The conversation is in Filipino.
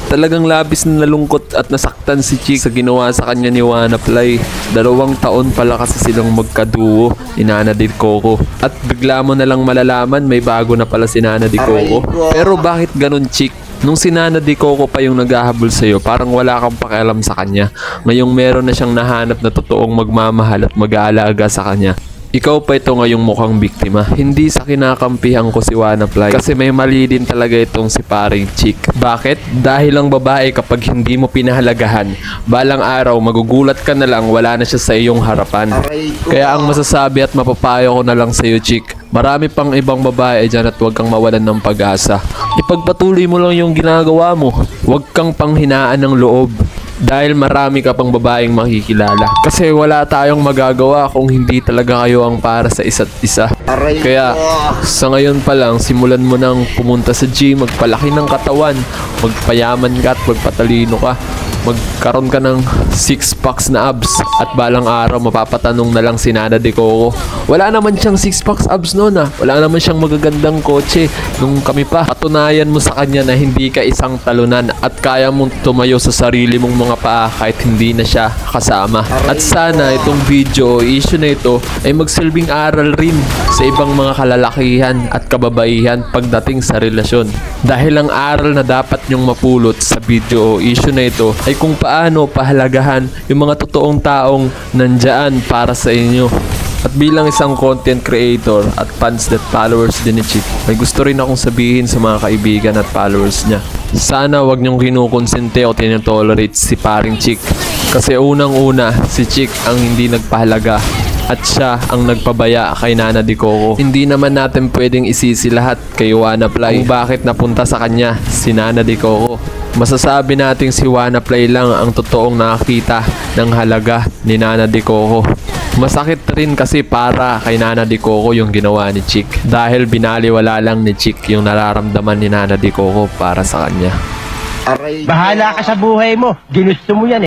Talagang labis na nalungkot at nasaktan si Chick sa ginawa sa kanya ni Wannaply. 2 taon pala kasi silang magkaduo ni Nana De Coco. At bigla mo na lang malalaman may bago na pala si Nana De Coco. Pero bakit ganun, Chick? Nung si Nana De Coco pa yung naghahabol sa'yo, parang wala kang pakialam sa kanya. Ngayong meron na siyang nahanap na totoong magmamahal at mag-aalaga sa kanya. Ikaw pa ito ngayong mukhang biktima. Hindi sa kinakampihan ko si Wannaply kasi may mali din talaga itong si paring Chick. Bakit? Dahil ang babae kapag hindi mo pinahalagahan, balang araw magugulat ka na lang wala na siya sa iyong harapan. Kaya ang masasabi at mapapayo ko na lang sa iyo, Chick, marami pang ibang babae dyan at huwag kang mawalan ng pag-asa. Ipagpatuloy mo lang yung ginagawa mo. Huwag kang panghinaan ng loob. Dahil marami ka pang babaeng makikilala. Kasi wala tayong magagawa kung hindi talaga kayo ang para sa isa't isa. Kaya sa ngayon pa lang, simulan mo nang pumunta sa gym, magpalaki ng katawan, magpayaman ka at magpatalino ka. Magkaroon ka ng 6 packs na abs at balang araw mapapatanong na lang si Nana De Coco. Wala naman siyang 6 packs abs noon ah. Wala naman siyang magagandang kotse nung kami pa. Patunayan mo sa kanya na hindi ka isang talunan at kaya mong tumayo sa sarili mong mga paa kahit hindi na siya kasama. At sana itong video o issue na ito ay magsilbing aral rin sa ibang mga kalalakihan at kababaihan pagdating sa relasyon. Dahil ang aral na dapat nyong mapulot sa video o issue na ito ay kung paano pahalagahan yung mga totoong taong nandyan para sa inyo. At bilang isang content creator at fans that followers din ni Chick, may gusto rin akong sabihin sa mga kaibigan at followers niya. Sana wag niyong kinukonsente o tinotolerate si paring Chick. Kasi unang-una, si Chick ang hindi nagpahalaga at siya ang nagpabaya kay Nana De Coco. Hindi naman natin pwedeng isisi lahat kay Wannaply kung bakit napunta sa kanya si Nana De Coco. Masasabi nating si Wannaply lang ang totoong nakakita ng halaga ni Nana De Coco. Masakit rin kasi para kay Nana De Coco yung ginawa ni Chick dahil binaliwala lang ni Chick yung nararamdaman ni Nana De Coco para sa kanya. Bahala ka sa buhay mo. Ginusto mo yan eh.